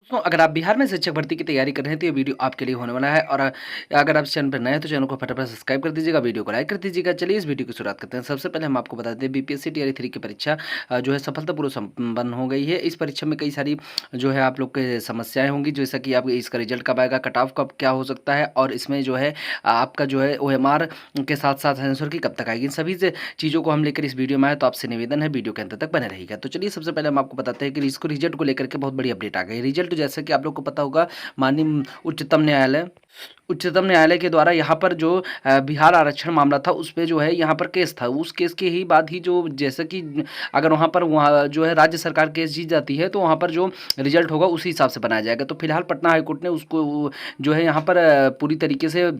दोस्तों, अगर आप बिहार में शिक्षक भर्ती की तैयारी कर रहे हैं तो ये वीडियो आपके लिए होने वाला है। और अगर आप इस चैनल पर नए हैं तो चैनल को फटाफट सब्सक्राइब कर दीजिएगा, वीडियो को लाइक कर दीजिएगा। चलिए इस वीडियो की शुरुआत करते हैं। सबसे पहले हम आपको बता दें, बीपीएससी टीआरई 3 की परीक्षा जो है सफलतापूर्वक संपन्न हो गई है। इस परीक्षा में कई सारी जो है आप लोग के समस्याएं होंगी, जैसा कि आप इसका रिजल्ट कब आएगा, कट ऑफ कब क्या हो सकता है, और इसमें जो है आपका जो है OMR के साथ साथ आंसर की कब तक आएगी। इन सभी चीज़ों को हम लेकर इस वीडियो में आए, तो आपसे निवेदन है वीडियो के अंत तक बने रहेगा। तो चलिए सबसे पहले हम आपको बताते हैं कि इसको रिजल्ट को लेकर के बहुत बड़ी अपडेट आ गई। रिजल्ट जैसे कि आप लोग को पता होगा, माननीय उच्चतम न्यायालय के द्वारा यहाँ पर जो बिहार आरक्षण मामला था उस पे जो है यहाँ पर केस था। उस केस के ही बाद ही जो जैसे कि अगर वहाँ जो है राज्य सरकार केस जीत जाती है तो वहाँ पर जो रिजल्ट होगा उसी हिसाब से बनाया जाएगा। तो फिलहाल पटना हाईकोर्ट ने उसको जो है यहाँ पर पूरी तरीके से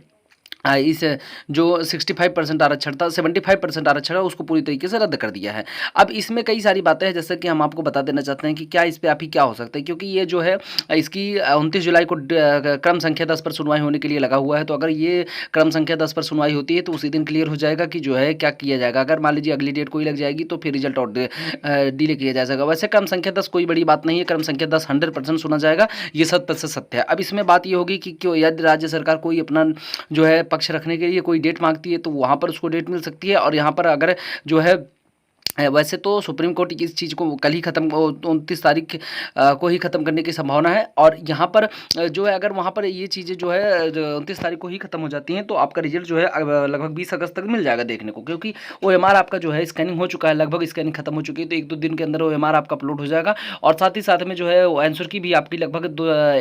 इस जो 65% आरक्षण था, 75% आरक्षण है, उसको पूरी तरीके से रद्द कर दिया है। अब इसमें कई सारी बातें हैं, जैसे कि हम आपको बता देना चाहते हैं कि क्या इस पे अभी क्या हो सकता है, क्योंकि ये जो है इसकी 29 जुलाई को क्रम संख्या 10 पर सुनवाई होने के लिए लगा हुआ है। तो अगर ये क्रम संख्या 10 पर सुनवाई होती है तो उसी दिन क्लियर हो जाएगा कि जो है क्या किया जाएगा। अगर मान लीजिए अगली डेट कोई लग जाएगी तो फिर रिजल्ट और डिले किया जा सकेगा। वैसे क्रम संख्या 10 कोई बड़ी बात नहीं है, क्रम संख्या 10 100% सुना जाएगा, ये 100% सत्य है। अब इसमें बात ये होगी कि क्यों यदि राज्य सरकार कोई अपना जो है पक्ष रखने के लिए कोई डेट मांगती है तो वहाँ पर उसको डेट मिल सकती है। और यहाँ पर अगर जो है वैसे तो सुप्रीम कोर्ट इस चीज़ को कल ही खत्म 29 तारीख को ही ख़त्म करने की संभावना है। और यहाँ पर जो है अगर वहाँ पर ये चीज़ें जो है 29 तारीख को ही ख़त्म हो जाती हैं तो आपका रिजल्ट जो है लगभग 20 अगस्त तक मिल जाएगा देखने को, क्योंकि OMR आपका जो है स्कैनिंग हो चुका है, लगभग स्कैनिंग खत्म हो चुकी है। तो 1-2 दिन के अंदर OMR आपका अपलोड हो जाएगा। और साथ ही साथ में जो है आंसर की भी आपकी लगभग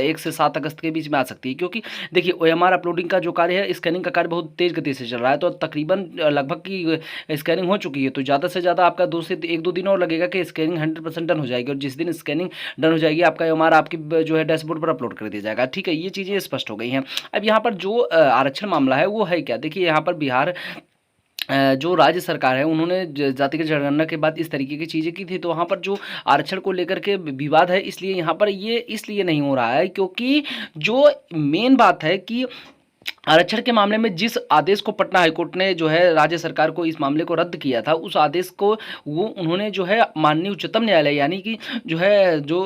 1 से 7 अगस्त के बीच में आ सकती है, क्योंकि देखिए OMR अपलोडिंग का जो कार्य है, स्कैनिंग का कार्य बहुत तेज़ गति से चल रहा है। तो तकरीबन लगभग की स्कैनिंग हो चुकी है, तो ज़्यादा से ज़्यादा आपका 2 से 1-2 दिन और लगेगा कि स्कैनिंग 100% डन हो जाएगी। और जिस दिन स्कैनिंग डन हो जाएगी आपका OMR आपकी जो है डैशबोर्ड पर अपलोड कर दिया जाएगा। ठीक है, ये चीज़ें स्पष्ट हो गई हैं। अब यहाँ पर जो आरक्षण मामला है वो है क्या, देखिए यहाँ पर बिहार जो राज्य सरकार है उन्होंने जातिगत जनगणना के बाद इस तरीके की चीज़ें की थी। तो वहाँ पर जो आरक्षण को लेकर के विवाद है, इसलिए यहाँ पर ये इसलिए नहीं हो रहा है क्योंकि जो मेन बात है कि आरक्षण के मामले में जिस आदेश को पटना हाईकोर्ट ने जो है राज्य सरकार को इस मामले को रद्द किया था, उस आदेश को वो उन्होंने जो है माननीय उच्चतम न्यायालय यानी कि जो है जो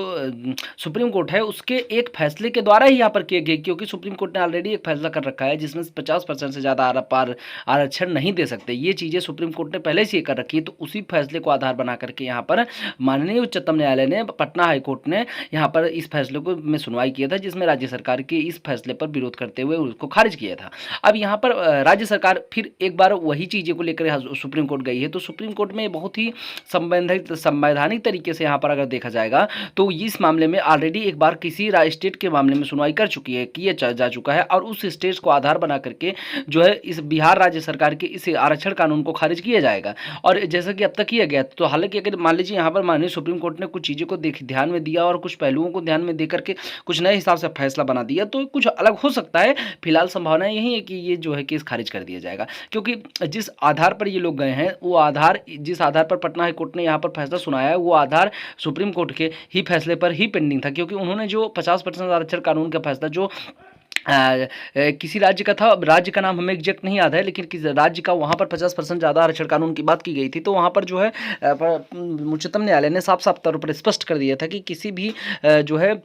सुप्रीम कोर्ट है उसके एक फैसले के द्वारा ही यहाँ पर किए गए, क्योंकि सुप्रीम कोर्ट ने ऑलरेडी एक फैसला कर रखा है जिसमें 50% से ज़्यादा आरक्षण नहीं दे सकते। ये चीज़ें सुप्रीम कोर्ट ने पहले से कर रखी है। तो उसी फैसले को आधार बना करके यहाँ पर माननीय उच्चतम न्यायालय ने, पटना हाईकोर्ट ने यहाँ पर इस फैसले को में सुनवाई किया था, जिसमें राज्य सरकार के इस फैसले पर विरोध करते हुए उसको खारिज किया था। अब यहाँ पर राज्य सरकार फिर एक बार वही चीज़ें को लेकर सुप्रीम कोर्ट गई है। तो सुप्रीम कोर्ट में बहुत ही संवैधानिक तरीके से यहाँ पर अगर देखा जाएगा तो इस मामले में ऑलरेडी एक बार किसी स्टेट के मामले में सुनवाई कर चुकी है, किया जा चुका है, और उस स्टेट को आधार बना करके जो है इस बिहार राज्य सरकार के इस आरक्षण कानून को खारिज किया जाएगा। और जैसा कि अब तक किया गया, तो हालांकि अगर मान लीजिए यहाँ पर माननीय सुप्रीम कोर्ट ने कुछ चीज़ों को ध्यान में दिया और कुछ पहलुओं को ध्यान में देकर के कुछ नए हिसाब से फैसला बना दिया तो कुछ अलग हो सकता है। फिलहाल संभावना यही है कि ये जो है केस खारिज कर दिया जाएगा, क्योंकि जिस आधार पर ये लोग गए हैं वो आधार, जिस आधार पर पटना हाईकोर्ट ने यहाँ पर फैसला सुनाया है वो आधार सुप्रीम कोर्ट के ही फैसले पर ही पेंडिंग था। क्योंकि उन्होंने जो 50% आरक्षण कानून का फैसला जो किसी राज्य का था, राज्य का नाम हमें एग्जैक्ट नहीं याद है, लेकिन किस राज्य का वहाँ पर 50% ज़्यादा आरक्षण कानून की बात की गई थी। तो वहाँ पर जो है उच्चतम न्यायालय ने साफ साफ तौर पर स्पष्ट कर दिया था कि किसी भी जो है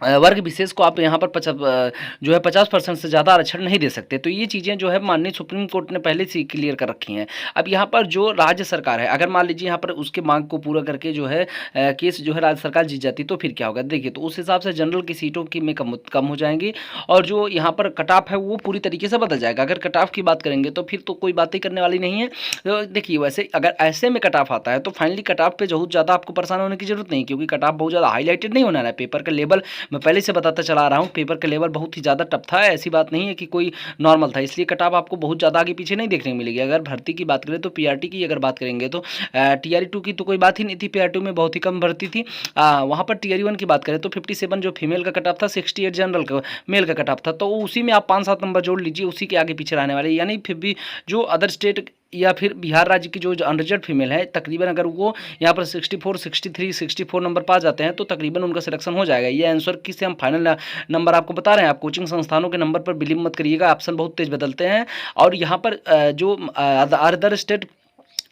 वर्ग विशेष को आप यहाँ पर जो है 50% से ज़्यादा आरक्षण नहीं दे सकते। तो ये चीज़ें जो है माननीय सुप्रीम कोर्ट ने पहले से क्लियर कर रखी हैं। अब यहाँ पर जो राज्य सरकार है, अगर मान लीजिए यहाँ पर उसके मांग को पूरा करके जो है केस जो है राज्य सरकार जीत जाती तो फिर क्या होगा, देखिए तो उस हिसाब से जनरल की सीटों की में कम हो जाएंगी और जो यहाँ पर कट ऑफ है वो पूरी तरीके से बदल जाएगा। अगर कट ऑफ की बात करेंगे तो फिर तो कोई बात ही करने वाली नहीं है। तो देखिए वैसे अगर ऐसे में कट ऑफ आता है तो फाइनली कट ऑफ पे बहुत ज़्यादा आपको परेशान होने की जरूरत नहीं, क्योंकि कट ऑफ बहुत ज़्यादा हाईलाइटेड नहीं होना है। पेपर का लेवल मैं पहले से बताता चला रहा हूँ, पेपर का लेवल बहुत ही ज़्यादा टफ था, ऐसी बात नहीं है कि कोई नॉर्मल था, इसलिए कट ऑफ आपको बहुत ज़्यादा आगे पीछे नहीं देखने को मिलेगी। अगर भर्ती की बात करें तो पीआरटी की अगर बात करेंगे तो टीआरई 2 की तो कोई बात ही नहीं थी, पीआरटी में बहुत ही कम भर्ती थी। वहाँ पर टीआरई 1 की बात करें तो 57 जो फीमेल का कट ऑफ था, 68 जनरल का मेल का कट ऑफ था। तो उसी में आप 5-7 नंबर जोड़ लीजिए, उसी के आगे पीछे रहने वाले, यानी फिर भी जो अदर स्टेट या फिर बिहार राज्य की जो अनरिजर्व फीमेल है तकरीबन अगर वो यहाँ पर 64, 63, 64 नंबर पा जाते हैं तो तकरीबन उनका सिलेक्शन हो जाएगा। ये आंसर किससे हम फाइनल नंबर आपको बता रहे हैं। आप कोचिंग संस्थानों के नंबर पर बिलीव मत करिएगा, ऑप्शन बहुत तेज बदलते हैं। और यहाँ पर जो अदर स्टेट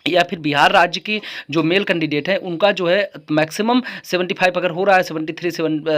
या फिर बिहार राज्य के जो मेल कैंडिडेट हैं उनका जो है मैक्सिमम 75 अगर हो रहा है, 73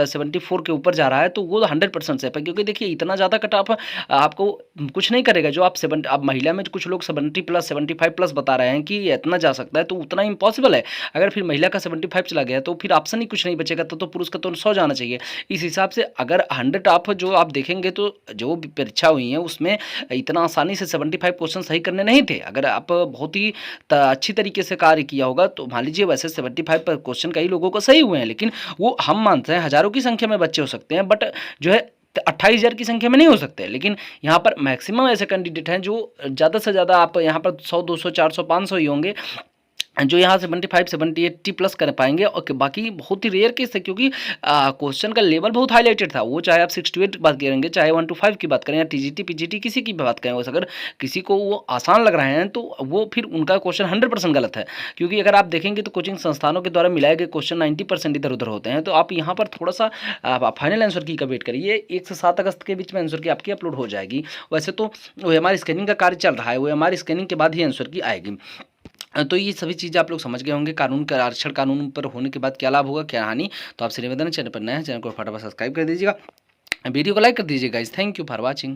74 के ऊपर जा रहा है, तो वो 100% सेफ है। क्योंकि देखिए इतना ज़्यादा कट ऑफ आपको कुछ नहीं करेगा। जो आप 70, अब महिला में कुछ लोग 70 प्लस 75 प्लस बता रहे हैं कि ये इतना जा सकता है, तो उतना इम्पॉसिबल है। अगर फिर महिला का 75 चला गया तो फिर ऑप्शन ही कुछ नहीं बचेगा, तो पुरुष का तो 100 जाना चाहिए। इस हिसाब से अगर 100 ऑफ जो आप देखेंगे तो जो भी परीक्षा हुई है उसमें इतना आसानी से 75 क्वेश्चन सही करने नहीं थे। अगर आप बहुत ही अच्छी तरीके से कार्य किया होगा तो मान लीजिए वैसे 75 पर क्वेश्चन कई लोगों को सही हुए हैं, लेकिन वो हम मानते हैं हज़ारों की संख्या में बच्चे हो सकते हैं, बट जो है 28,000 की संख्या में नहीं हो सकते। लेकिन यहाँ पर मैक्सिमम ऐसे कैंडिडेट हैं जो ज़्यादा से ज़्यादा आप यहाँ पर 100 200 400 500 ही होंगे जो यहाँ 75 70 80 प्लस कर पाएंगे। और बाकी बहुत ही रेयर केस है, क्योंकि क्वेश्चन का लेवल बहुत हाईलाइटेड था। वो चाहे आप 6 to 8 की बात करेंगे, चाहे 1 to 5 की बात करें, या टीजीटी पीजीटी किसी की भी बात करें, बस अगर किसी को वो आसान लग रहे हैं तो वो फिर उनका क्वेश्चन 100% गलत है। क्योंकि अगर आप देखेंगे तो कोचिंग संस्थानों के द्वारा मिलाए गए क्वेश्चन 90% इधर उधर होते हैं। तो आप यहाँ पर थोड़ा सा फाइनल आंसर की का वेट करिए, 1 से 7 अगस्त के बीच में आंसर की आपकी अपलोड हो जाएगी। वैसे तो OMR स्कैनिंग का कार्य चल रहा है, OMR स्कैनिंग के बाद ही आंसर की आएगी। तो ये सभी चीज़ें आप लोग समझ गए होंगे। कानून का आरक्षण कानून पर होने के बाद क्या लाभ होगा, क्या हानि। तो आपसे निवेदन है, चैनल पर नया है, चैनल को फटाफट सब्सक्राइब कर दीजिएगा, वीडियो को लाइक कर दीजिएगा guys. Thank you for watching.